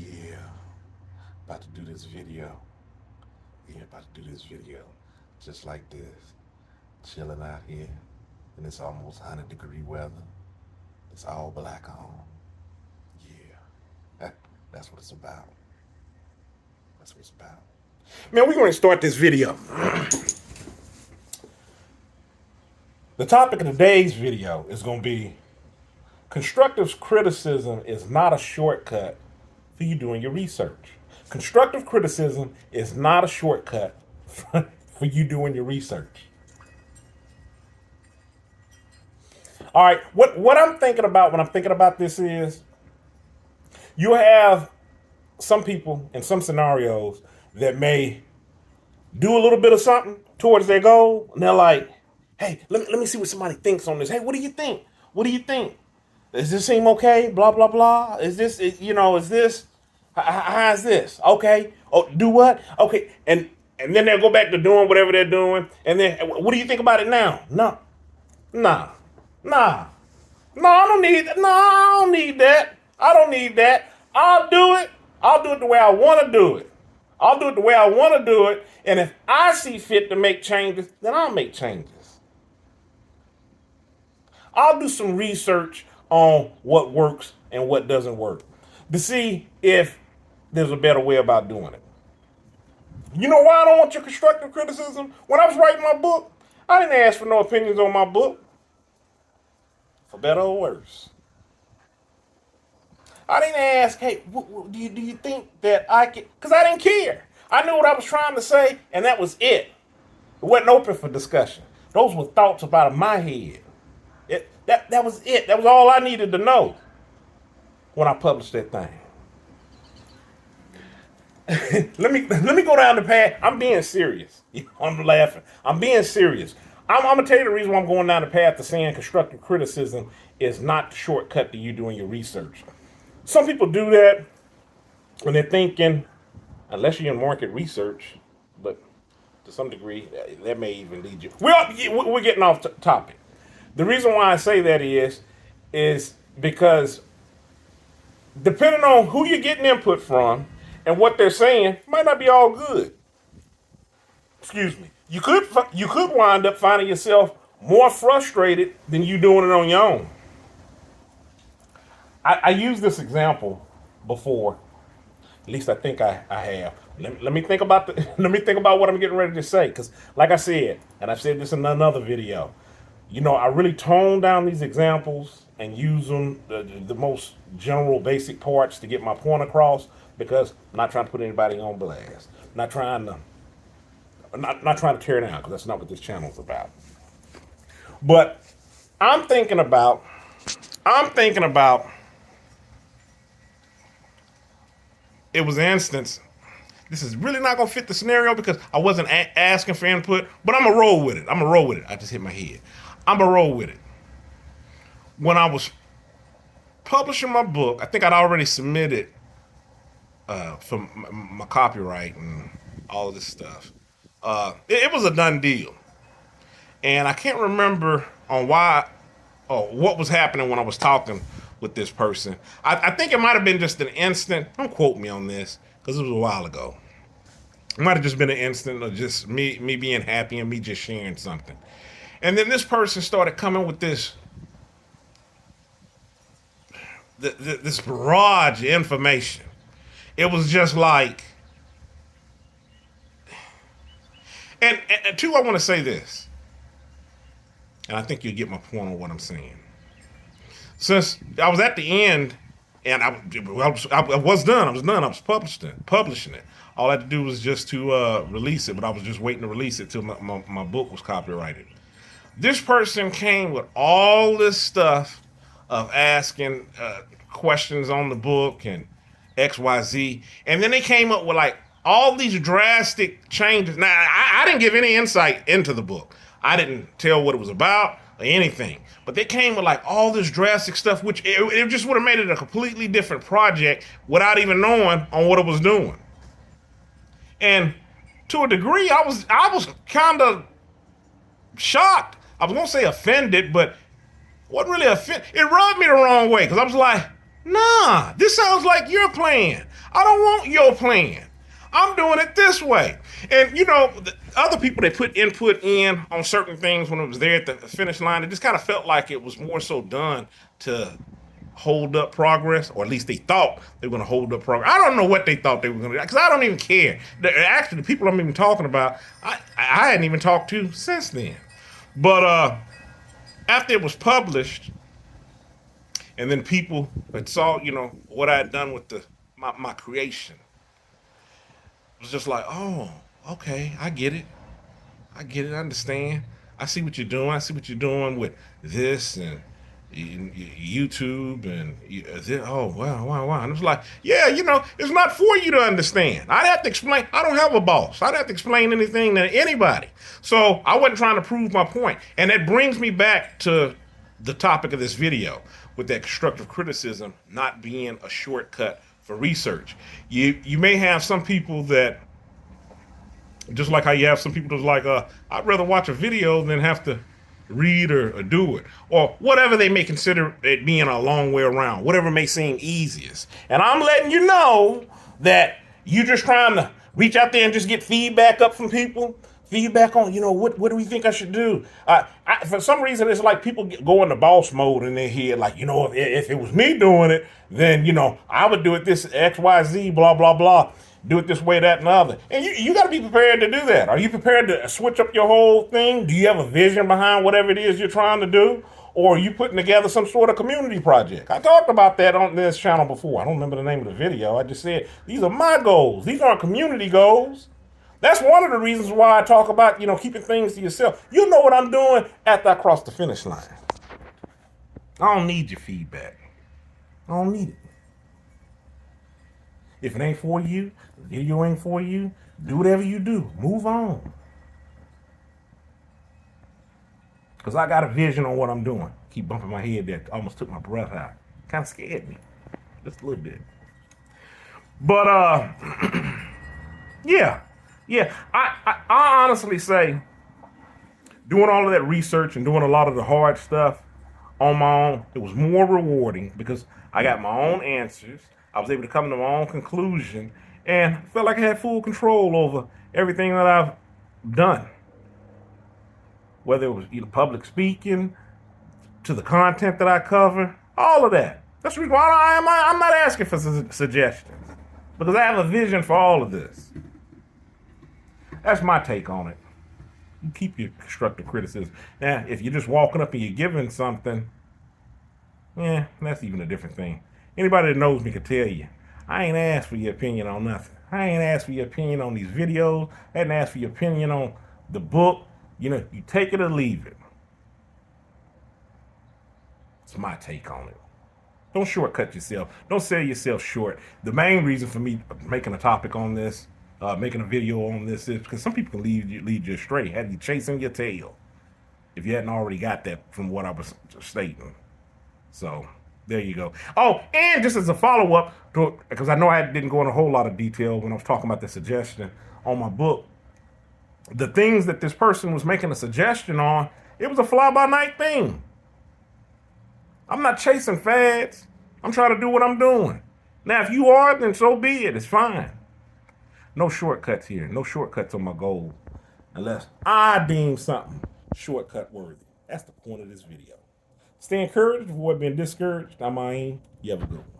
Yeah, about to do this video. Yeah, about to do this video. Just like this. Chilling out here in this almost 100-degree weather. It's all black on. Yeah, that's what it's about. That's what it's about. Man, we're going to start this video. The topic of today's video is going to be constructive criticism is not a shortcut for you doing your research. Constructive criticism is not a shortcut for you doing your research. All right, what I'm thinking about when I'm thinking about this is you have some people in some scenarios that may do a little bit of something towards their goal, and they're like, hey, let me see what somebody thinks on this. Hey, what do you think? What do you think? Does this seem okay? Blah, blah, blah. Is this, is this, how's this? Okay. Oh, do what? Okay. And then they'll go back to doing whatever they're doing. And then, what do you think about it now? No. Nah. I don't need that. No, I don't need that. I don't need that. I'll do it. I'll do it the way I want to do it. I'll do it the way I want to do it. And if I see fit to make changes, then I'll make changes. I'll do some research on what works and what doesn't work to see if there's a better way about doing it. You know why I don't want your constructive criticism? When I was writing my book, I didn't ask for no opinions on my book, for better or worse. I didn't ask, hey, do you think that I can, because I didn't care. I knew what I was trying to say, and that was it. It wasn't open for discussion. Those were thoughts about in my head. That was it. That was all I needed to know when I published that thing. let me go down the path. I'm being serious. I'm laughing. I'm being serious. I'm gonna tell you the reason why I'm going down the path to saying constructive criticism is not the shortcut to you doing your research. Some people do that when they're thinking, unless you're in market research, but to some degree that may even lead you. We're getting off topic. The reason why I say that is because depending on who you're getting input from and what they're saying, might not be all good. Excuse me. You could wind up finding yourself more frustrated than you doing it on your own. I used this example before. At least I think I have. Let me think about what I'm getting ready to say. Because like I said, and I've said this in another video, I really tone down these examples and use them the most general basic parts to get my point across, because I'm not trying to put anybody on blast. I'm not trying to tear down, because that's not what this channel is about. But I'm thinking about it was an instance. This is really not going to fit the scenario because I wasn't asking for input, but I'm going to roll with it. I just hit my head. I'm going to roll with it. When I was publishing my book, I think I'd already submitted for my copyright and all of this stuff. It was a done deal. And I can't remember on what was happening when I was talking with this person. I think it might have been just an instant. Don't quote me on this, because it was a while ago. It might have just been an instant of just me being happy and me just sharing something. And then this person started coming with this barrage of information. It was just like, and two, I want to say this, and I think you'll get my point on what I'm saying. Since I was at the end, and I was done. I was publishing it. All I had to do was just to release it, but I was just waiting to release it till my book was copyrighted. This person came with all this stuff of asking questions on the book and XYZ, and then they came up with like all these drastic changes. Now, I didn't give any insight into the book. I didn't tell what it was about or anything. But they came with like all this drastic stuff, which it just would have made it a completely different project without even knowing on what it was doing. And to a degree, I was kind of shocked. I was going to say offended, but wasn't really offended. It rubbed me the wrong way, because I was like, nah, this sounds like your plan. I don't want your plan. I'm doing it this way. And the other people that put input in on certain things when it was there at the finish line, it just kind of felt like it was more so done to hold up progress, or at least they thought they were going to hold up progress. I don't know what they thought they were going to do, because I don't even care. Actually, the people I'm even talking about, I hadn't even talked to since then. But after it was published, and then people that saw, what I had done with my creation, it was just like, oh, okay, I get it. I get it. I understand. I see what you're doing. I see what you're doing with this and YouTube and this. Oh, wow. And it was like, yeah, it's not for you to understand. I'd have to explain. I don't have a boss. I'd have to explain anything to anybody. So I wasn't trying to prove my point. And that brings me back to the topic of this video, with that constructive criticism not being a shortcut for research. You may have some people that, just like how you have some people that's like, I'd rather watch a video than have to read or do it, or whatever they may consider it being a long way around, whatever may seem easiest. And I'm letting you know that you're just trying to reach out there and just get feedback up from people. Feedback on, what do we think I should do? For some reason, it's like people go into boss mode in their head. Like, if it was me doing it, then, I would do it this X, Y, Z, blah, blah, blah. Do it this way, that, and the other. And you got to be prepared to do that. Are you prepared to switch up your whole thing? Do you have a vision behind whatever it is you're trying to do? Or are you putting together some sort of community project? I talked about that on this channel before. I don't remember the name of the video. I just said, these are my goals. These aren't community goals. That's one of the reasons why I talk about, keeping things to yourself. You know what I'm doing after I cross the finish line. I don't need your feedback. I don't need it. If it ain't for you, the video ain't for you, do whatever you do. Move on. Because I got a vision on what I'm doing. Keep bumping my head there. Almost took my breath out. Kind of scared me. Just a little bit. But, yeah. I honestly say, doing all of that research and doing a lot of the hard stuff on my own, it was more rewarding because I got my own answers. I was able to come to my own conclusion and felt like I had full control over everything that I've done. Whether it was either public speaking, to the content that I cover, all of that. That's the reason why I'm not asking for suggestions, because I have a vision for all of this. That's my take on it. You keep your constructive criticism. Now, if you're just walking up and you're giving something, that's even a different thing. Anybody that knows me can tell you, I ain't asked for your opinion on nothing. I ain't asked for your opinion on these videos. I didn't ask for your opinion on the book. You take it or leave it. It's my take on it. Don't shortcut yourself. Don't sell yourself short. The main reason for me making a topic on this, making a video on this, is because some people can lead you astray, have you chasing your tail, if you hadn't already got that from what I was stating. So there you go. Oh, and just as a follow-up, because I know I didn't go into a whole lot of detail when I was talking about the suggestion on my book, the things that this person was making a suggestion on, it was a fly-by-night thing. I'm not chasing fads. I'm trying to do what I'm doing. Now, if you are, then so be it. It's fine. No shortcuts here. No shortcuts on my goal. Unless I deem something shortcut worthy. That's the point of this video. Stay encouraged, avoid being discouraged. I'm Aim. You have a good one.